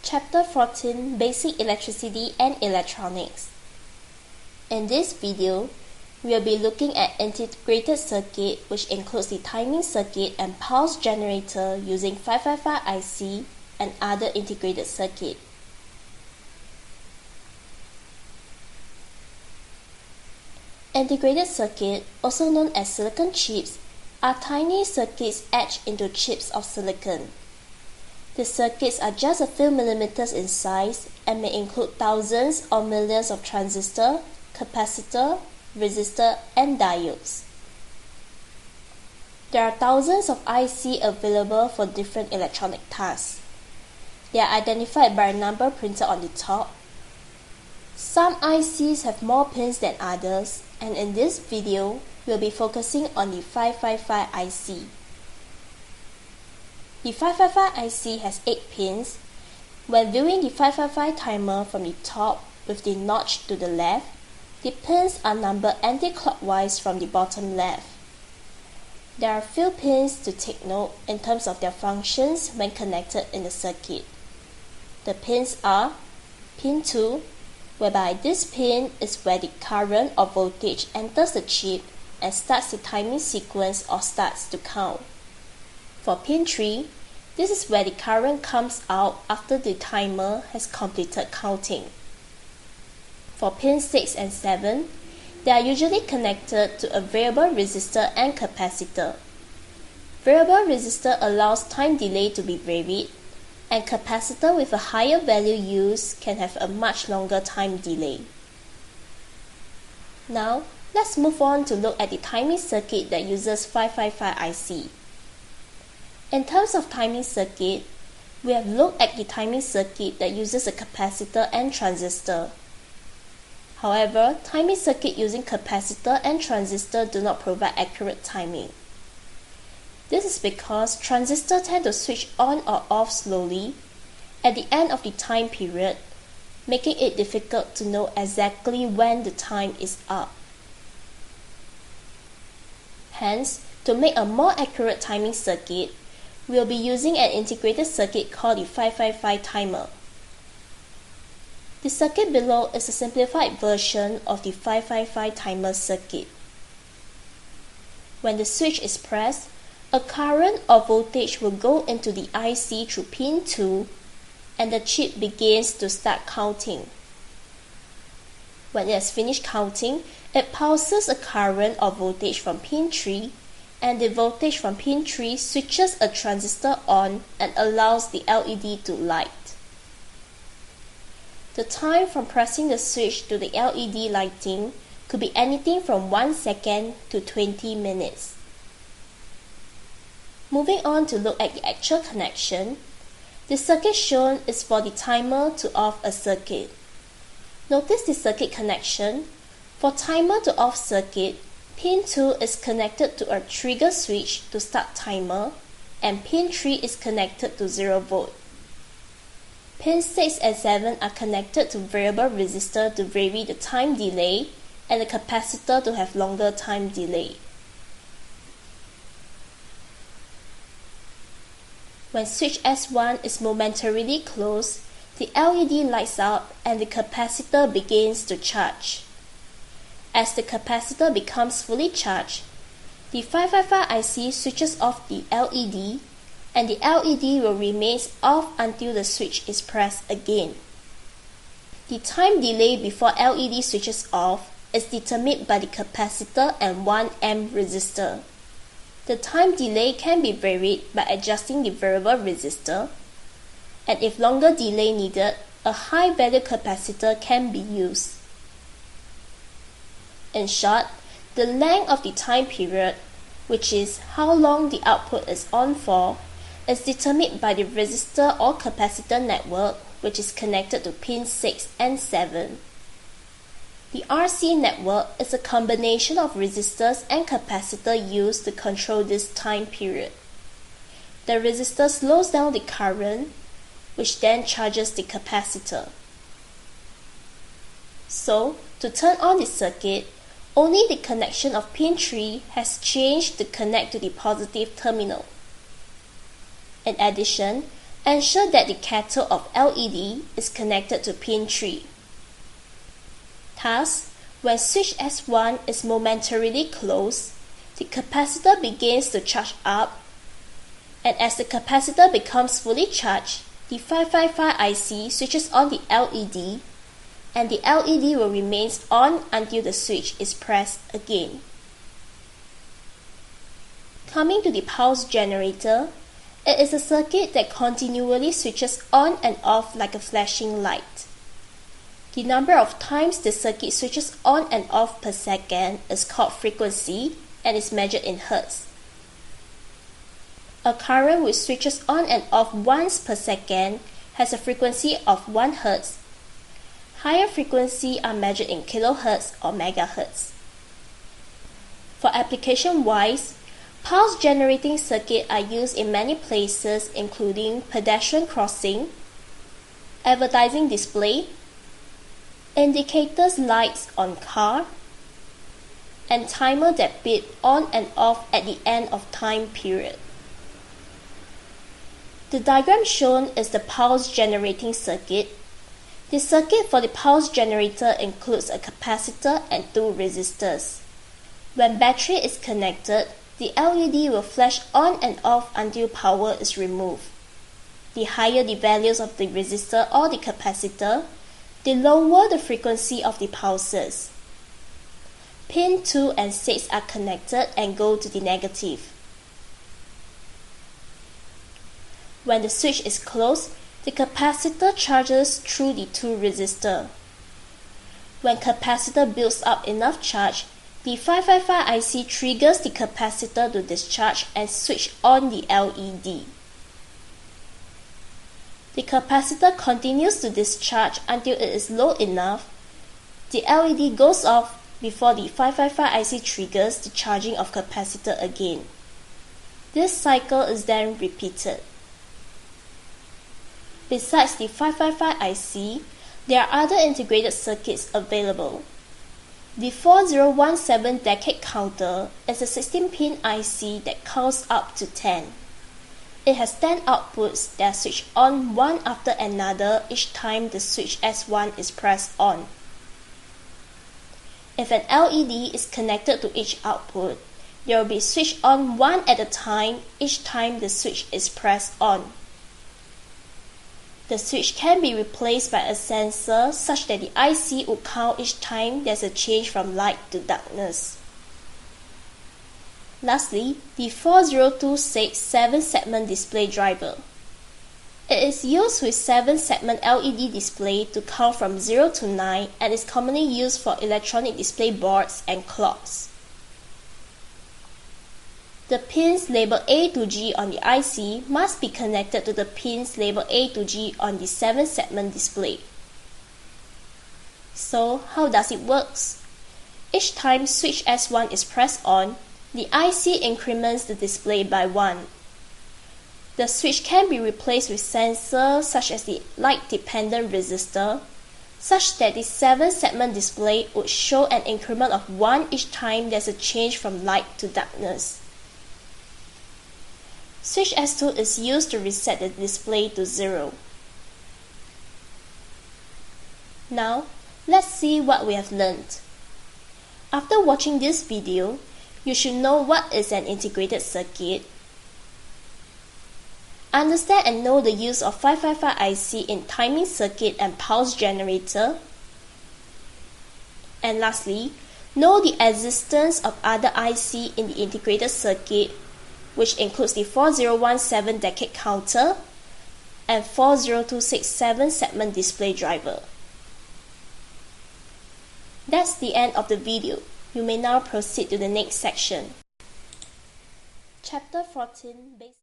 Chapter 14 Basic Electricity and Electronics. In this video, we will be looking at integrated circuit, which includes the timing circuit and pulse generator using 555 IC and other integrated circuit. Integrated circuit, also known as silicon chips, are tiny circuits etched into chips of silicon. The circuits are just a few millimeters in size and may include thousands or millions of transistors, capacitor, resistor, and diodes. There are thousands of IC available for different electronic tasks. They are identified by a number printed on the top. Some ICs have more pins than others, and in this video, we'll be focusing on the 555 IC. The 555 IC has 8 pins. When viewing the 555 timer from the top with the notch to the left, the pins are numbered anti-clockwise from the bottom left. There are few pins to take note in terms of their functions when connected in the circuit. The pins are pin 2, whereby this pin is where the current or voltage enters the chip and starts the timing sequence or starts to count. For pin 3, this is where the current comes out after the timer has completed counting. For pins 6 and 7, they are usually connected to a variable resistor and capacitor. Variable resistor allows time delay to be varied, and capacitor with a higher value used can have a much longer time delay. Now, let's move on to look at the timing circuit that uses 555 IC. In terms of timing circuit, we have looked at the timing circuit that uses a capacitor and transistor. However, timing circuit using capacitor and transistor do not provide accurate timing. This is because transistors tend to switch on or off slowly at the end of the time period, making it difficult to know exactly when the time is up. Hence, to make a more accurate timing circuit, we will be using an integrated circuit called the 555 timer. The circuit below is a simplified version of the 555 timer circuit. When the switch is pressed, a current or voltage will go into the IC through pin 2 and the chip begins to start counting. When it has finished counting, it pulses a current or voltage from pin 3 and the voltage from pin 3 switches a transistor on and allows the LED to light. The time from pressing the switch to the LED lighting could be anything from 1 second to 20 minutes. Moving on to look at the actual connection, the circuit shown is for the timer to off a circuit. Notice the circuit connection. For timer to off circuit, pin 2 is connected to a trigger switch to start timer, and pin 3 is connected to 0 volt. Pins 6 and 7 are connected to variable resistor to vary the time delay and the capacitor to have longer time delay. When switch S1 is momentarily closed, the LED lights up and the capacitor begins to charge. As the capacitor becomes fully charged, the 555 IC switches off the LED and the LED will remain off until the switch is pressed again. The time delay before LED switches off is determined by the capacitor and 1 amp resistor. The time delay can be varied by adjusting the variable resistor, and if longer delay needed, a high value capacitor can be used. In short, the length of the time period, which is how long the output is on for, is determined by the resistor or capacitor network, which is connected to pins 6 and 7. The RC network is a combination of resistors and capacitor used to control this time period. The resistor slows down the current, which then charges the capacitor. So, to turn on the circuit, only the connection of pin 3 has changed to connect to the positive terminal. In addition, Ensure that the cathode of LED is connected to pin 3. Thus, when switch S1 is momentarily closed, the capacitor begins to charge up, and as the capacitor becomes fully charged, the 555 IC switches on the LED, and the LED will remain on until the switch is pressed again. Coming to the pulse generator, it is a circuit that continually switches on and off like a flashing light. The number of times the circuit switches on and off per second is called frequency and is measured in Hertz. A current which switches on and off once per second has a frequency of 1 Hz. Higher frequency are measured in kilohertz or megahertz. For application-wise, pulse generating circuits are used in many places including pedestrian crossing, advertising display, indicators lights on car, and timer that beep on and off at the end of time period. The diagram shown is the pulse generating circuit. The circuit for the pulse generator includes a capacitor and 2 resistors. When battery is connected, the LED will flash on and off until power is removed. The higher the values of the resistor or the capacitor, the lower the frequency of the pulses. Pin 2 and 6 are connected and go to the negative. When the switch is closed, the capacitor charges through the 2 resistors. When capacitor builds up enough charge, the 555 IC triggers the capacitor to discharge and switch on the LED. The capacitor continues to discharge until it is low enough. The LED goes off before the 555 IC triggers the charging of capacitor again. This cycle is then repeated. Besides the 555 IC, there are other integrated circuits available. The 4017 decade counter is a 16-pin IC that counts up to 10. It has 10 outputs that are switched on one after another each time the switch S1 is pressed on. If an LED is connected to each output, there will be switched on one at a time each time the switch is pressed on. The switch can be replaced by a sensor such that the IC would count each time there's a change from light to darkness. Lastly, the 4026 7-segment display driver. It is used with 7-segment LED display to count from 0 to 9 and is commonly used for electronic display boards and clocks. The pins labeled A to G on the IC must be connected to the pins labeled A to G on the 7-segment display. So, how does it work? Each time switch S1 is pressed on, the IC increments the display by 1. The switch can be replaced with sensors such as the light-dependent resistor, such that the 7-segment display would show an increment of 1 each time there's a change from light to darkness. Switch S2 is used to reset the display to 0. Now, let's see what we have learned. After watching this video, you should know what is an integrated circuit, understand and know the use of 555 IC in timing circuit and pulse generator, and lastly, know the existence of other IC in the integrated circuit, which includes the 4017 decade counter and 4026 7-segment display driver. That's the end of the video. You may now proceed to the next section. Chapter 14.